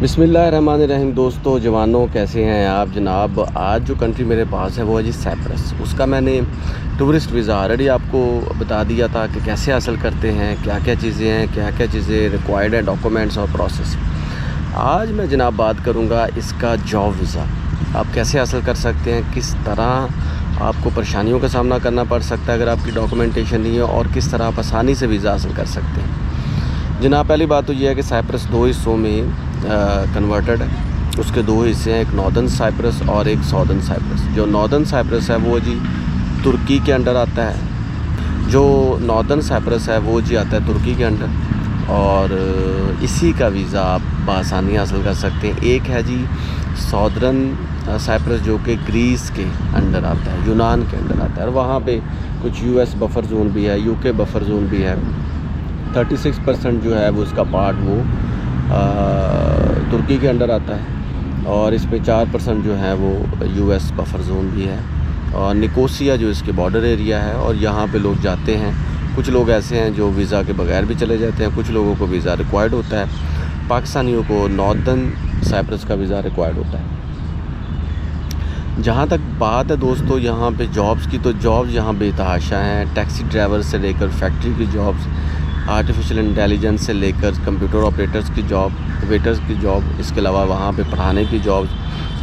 बिस्मिल्लाहिर्रहमानिर्रहीम। दोस्तों जवानों, कैसे हैं आप जनाब। आज जो कंट्री मेरे पास है वो है जी साइप्रस। उसका मैंने टूरिस्ट वीज़ा ऑलरेडी आपको बता दिया था कि कैसे हासिल करते हैं, क्या क्या चीज़ें हैं, क्या क्या चीज़ें रिक्वायर्ड है, डॉक्यूमेंट्स और प्रोसेस। आज मैं जनाब बात करूँगा इसका जॉब वीज़ा आप कैसे हासिल कर सकते हैं, किस तरह आपको परेशानियों का सामना करना पड़ सकता है अगर आपकी डॉक्यूमेंटेशन नहीं है, और किस तरह आप आसानी से वीज़ा हासिल कर सकते हैं। जनाब पहली बात तो ये है कि साइप्रस दो हिस्सों में कन्वर्टेड है। उसके दो हिस्से हैं, एक नॉर्दर्न साइप्रस और एक साउदर्न साइप्रस। जो नॉर्दर्न साइप्रस है वो जी तुर्की के अंडर आता है, जो नॉर्दर्न साइप्रस है वो जी आता है तुर्की के अंडर, और इसी का वीज़ा आप बआसानी हासिल कर सकते हैं। एक है जी साउदर्न साइप्रस जो कि ग्रीस के अंडर आता है, यूनान के अंडर आता है, और वहाँ पे कुछ यूएस बफर जोन भी है, यूके बफर जोन भी है। 36% जो है वो इसका पार्ट वो तुर्की के अंडर आता है, और इस पे 4% जो है वो यूएस बफर जोन भी है, और निकोसिया जो इसके बॉर्डर एरिया है, और यहाँ पे लोग जाते हैं। कुछ लोग ऐसे हैं जो वीज़ा के बगैर भी चले जाते हैं, कुछ लोगों को वीज़ा रिक्वायर्ड होता है। पाकिस्तानियों को नॉर्दर्न साइप्रस का वीज़ा रिक्वायर्ड होता है। जहाँ तक बात है दोस्तों यहाँ पे जॉब्स की, तो जॉब्स यहाँ बेतहाशा हैं। टैक्सी ड्राइवर से लेकर फैक्ट्री की जॉब्स, आर्टिफिशियल इंटेलिजेंस से लेकर कंप्यूटर ऑपरेटर्स की जॉब, वेटर्स की जॉब, इसके अलावा वहाँ पे पढ़ाने की जॉब्स,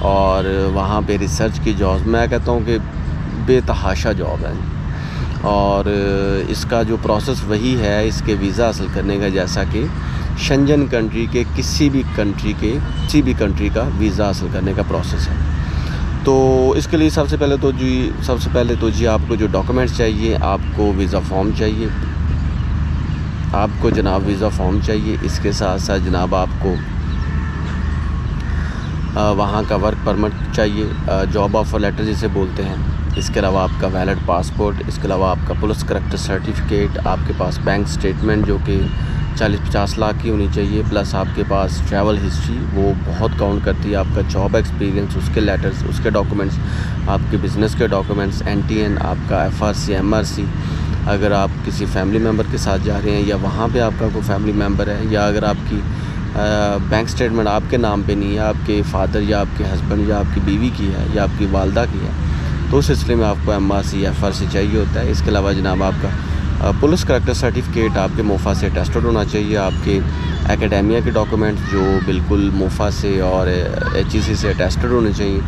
और वहाँ पे रिसर्च की जॉब्स। मैं कहता हूँ कि बेतहाशा जॉब है, और इसका जो प्रोसेस वही है इसके वीज़ा हासिल करने का, जैसा कि शेंजन कंट्री के किसी भी कंट्री का वीज़ा हासिल करने का प्रोसेस है। तो इसके लिए सबसे पहले तो जी आपको जो डॉक्यूमेंट्स चाहिए, आपको वीज़ा फॉर्म चाहिए, आपको जनाब वीज़ा फॉर्म चाहिए। इसके साथ साथ जनाब आपको वहाँ का वर्क परमिट चाहिए, जॉब ऑफ़र लेटर जिसे बोलते हैं। इसके अलावा आपका वैलिड पासपोर्ट, इसके अलावा आपका पुलिस करैक्टर सर्टिफिकेट, आपके पास बैंक स्टेटमेंट जो कि 40-50 लाख की होनी चाहिए, प्लस आपके पास ट्रैवल हिस्ट्री, वो बहुत काउंट करती है। आपका जॉब एक्सपीरियंस, उसके लेटर्स, उसके डॉक्यूमेंट्स, आपके बिज़नेस के डॉक्यूमेंट्स, NTN, आपका FRC, MRC, अगर आप किसी फैमिली मेम्बर के साथ जा रहे हैं या वहाँ पे आपका कोई फैमिली मेम्बर है, या अगर आपकी बैंक स्टेटमेंट आपके नाम पे नहीं है, आपके फादर या आपके हस्बैंड या आपकी बीवी की है या आपकी वालदा की है, तो उस सिलसिले में आपको MRC FRC चाहिए होता है। इसके अलावा जनाब आपका पुलिस करैक्टर सर्टिफिकेट आपके मोफा से अटेस्टेड होना चाहिए। आपके एकेडेमिया के डॉक्यूमेंट्स जो बिल्कुल मोफा से और HEC से अटेस्टेड होने चाहिए।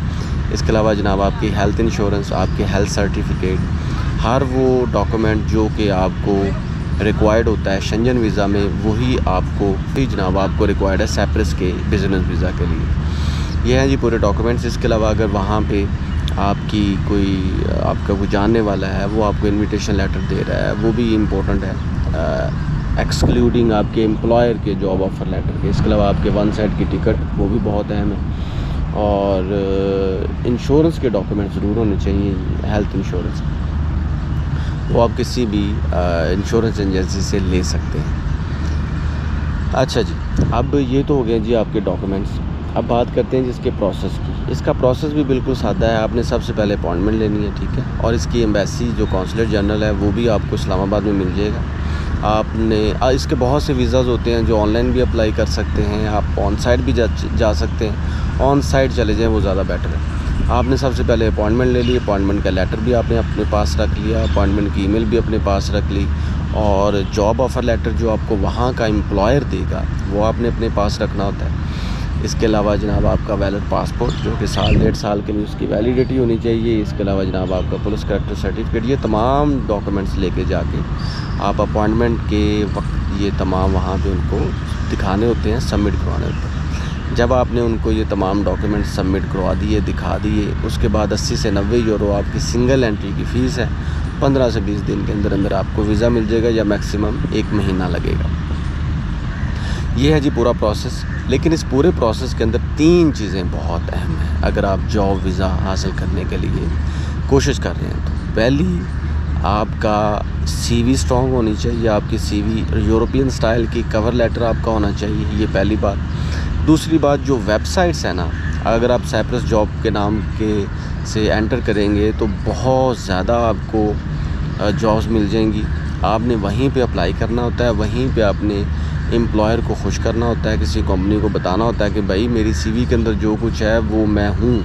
इसके अलावा जनाब आपकी हेल्थ इंश्योरेंस, आपके हेल्थ सर्टिफिकेट, हर वो डॉक्यूमेंट जो कि आपको रिक्वायर्ड होता है शेंजन वीज़ा में, वही जनाब आपको रिक्वायर्ड है साइप्रस के बिज़नेस वीज़ा के लिए। ये हैं जी पूरे डॉक्यूमेंट्स। इसके अलावा अगर वहाँ पे आपका कोई जानने वाला है, वो आपको इनविटेशन लेटर दे रहा है, वो भी इम्पोर्टेंट है, एक्सक्लूडिंग आपके एम्प्लॉयर के जॉब ऑफ़र लेटर के। इसके अलावा आपके वन साइड की टिकट, वो भी बहुत अहम है, और इंश्योरेंस के डॉक्यूमेंट ज़रूर होने चाहिए। हेल्थ इंश्योरेंस वो आप किसी भी इंश्योरेंस एजेंसी से ले सकते हैं। अच्छा जी, अब ये तो हो गए जी आपके डॉक्यूमेंट्स। अब बात करते हैं जिसके प्रोसेस की। इसका प्रोसेस भी बिल्कुल सादा है। आपने सबसे पहले अपॉइंटमेंट लेनी है, ठीक है, और इसकी एम्बेसी जो कौंसलेट जनरल है वो भी आपको इस्लामाबाद में मिल जाएगा। आपने इसके बहुत से वीज़ाज़ होते हैं जो ऑनलाइन भी अप्लाई कर सकते हैं, आप ऑन साइट भी जा सकते हैं। ऑन साइट चले जाएँ वो ज़्यादा बेटर है। आपने सबसे पहले अपॉइंटमेंट ले ली, अपॉइंटमेंट का लेटर भी आपने अपने पास रख लिया, अपॉइंटमेंट की ईमेल भी अपने पास रख ली, और जॉब ऑफ़र लेटर जो आपको वहाँ का एम्प्लॉयर देगा वो आपने अपने पास रखना होता है। इसके अलावा जनाब आपका वैलिड पासपोर्ट जो कि 1.5 साल के लिए उसकी वैलिडिटी होनी चाहिए। इसके अलावा जनाब आपका पुलिस करैक्टर सर्टिफिकेट, ये तमाम डॉक्यूमेंट्स लेके जाके आप अपॉइंटमेंट के वक्त ये तमाम वहाँ पे उनको दिखाने होते हैं, सबमिट करवाने होते हैं। जब आपने उनको ये तमाम डॉक्यूमेंट सबमिट करवा दिए, दिखा दिए, उसके बाद 80 से 90 यूरो आपकी सिंगल एंट्री की फ़ीस है। 15 से 20 दिन के अंदर आपको वीज़ा मिल जाएगा, या मैक्सिमम 1 महीना लगेगा। ये है जी पूरा प्रोसेस। लेकिन इस पूरे प्रोसेस के अंदर 3 चीज़ें बहुत अहम हैं अगर आप जॉब वीज़ा हासिल करने के लिए कोशिश कर रहे हैं। तो पहली, आपका CV स्ट्रॉन्ग होनी चाहिए। आपकी CV यूरोपियन स्टाइल की कवर लेटर आपका होना चाहिए, ये पहली बात। दूसरी बात, जो वेबसाइट्स है ना, अगर आप साइप्रस जॉब के नाम के से एंटर करेंगे तो बहुत ज़्यादा आपको जॉब्स मिल जाएंगी। आपने वहीं पे अप्लाई करना होता है, वहीं पे आपने एम्प्लॉयर को खुश करना होता है, किसी कंपनी को बताना होता है कि भाई मेरी सीवी के अंदर जो कुछ है वो मैं हूँ,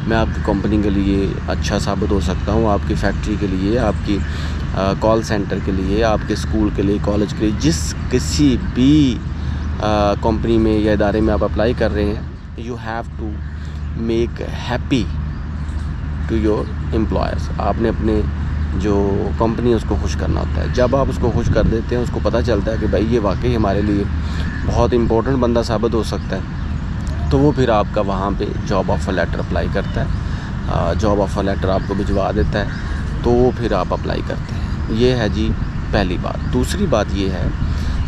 मैं आपकी कंपनी के लिए अच्छा साबित हो सकता हूँ, आपकी फैक्ट्री के लिए, आपकी कॉल सेंटर के लिए, आपके स्कूल के लिए, कॉलेज के लिए, जिस किसी भी कंपनी में या इदारे में आप अप्लाई कर रहे हैं, you have to make happy to your employers. आपने अपने जो कंपनी है उसको खुश करना होता है। जब आप उसको खुश कर देते हैं, उसको पता चलता है कि भाई ये वाकई हमारे लिए बहुत इम्पोर्टेंट बंदा साबित हो सकता है, तो वो फिर आपका वहाँ पे जॉब ऑफ़र लेटर अप्लाई करता है, जॉब ऑफ़र लेटर आपको भिजवा देता है, तो वो फिर आप अप्लाई करते हैं। ये है जी पहली बात। दूसरी बात ये है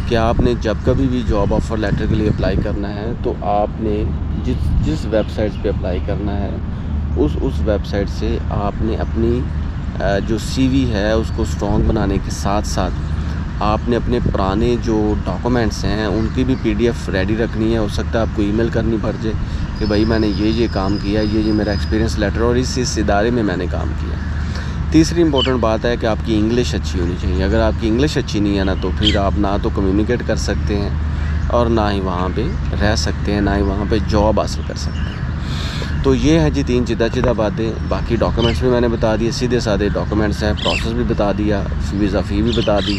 कि आपने जब कभी भी जॉब ऑफ़र लेटर के लिए अप्लाई करना है, तो आपने जिस वेबसाइट पे अप्लाई करना है, उस वेबसाइट से आपने अपनी जो सीवी है उसको स्ट्रॉन्ग बनाने के साथ साथ आपने अपने पुराने जो डॉक्यूमेंट्स हैं उनकी भी पीडीएफ रेडी रखनी है। हो सकता है आपको ईमेल करनी पड़ जाए कि भाई मैंने ये काम किया, ये मेरा एक्सपीरियंस लेटर और इस इदारे में मैंने काम किया। तीसरी इंपॉर्टेंट बात है कि आपकी इंग्लिश अच्छी होनी चाहिए। अगर आपकी इंग्लिश अच्छी नहीं है ना, तो फिर आप ना तो कम्युनिकेट कर सकते हैं और ना ही वहाँ पे रह सकते हैं, ना ही वहाँ पे जॉब हासिल कर सकते हैं। तो ये है जी 3 चिदा बातें। बाकी डॉक्यूमेंट्स भी मैंने बता दिए, सीधे साधे डॉक्यूमेंट्स हैं, प्रोसेस भी बता दिया, वीज़ा फ़ी भी बता दी,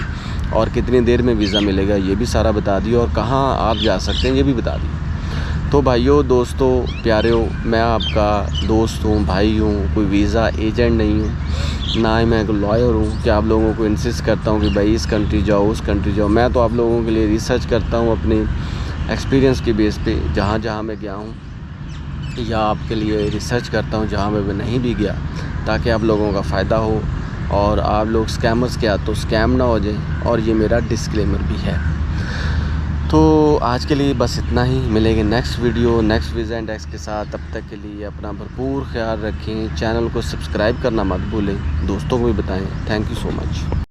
और कितनी देर में वीज़ा मिलेगा ये भी सारा बता दिया, और कहाँ आप जा सकते हैं ये भी बता दिया। तो भाइयों, दोस्तों, प्यारेओ, मैं आपका दोस्त हूँ, भाई हूँ, कोई वीज़ा एजेंट नहीं हूँ, ना ही मैं एक लॉयर हूँ कि आप लोगों को इंसिस्ट करता हूँ कि भाई इस कंट्री जाओ, उस कंट्री जाओ। मैं तो आप लोगों के लिए रिसर्च करता हूँ अपने एक्सपीरियंस के बेस पे, जहाँ मैं गया हूँ, या आपके लिए रिसर्च करता हूँ जहाँ मैं नहीं भी गया, ताकि आप लोगों का फ़ायदा हो और आप लोग स्कैमर्स के हाथों स्कैम ना हो जाए। और ये मेरा डिस्क्लेमर भी है। तो आज के लिए बस इतना ही। मिलेंगे next video next visa and x के साथ। तब तक के लिए अपना भरपूर ख्याल रखें। चैनल को सब्सक्राइब करना मत भूलें, दोस्तों को भी बताएं। Thank you so much.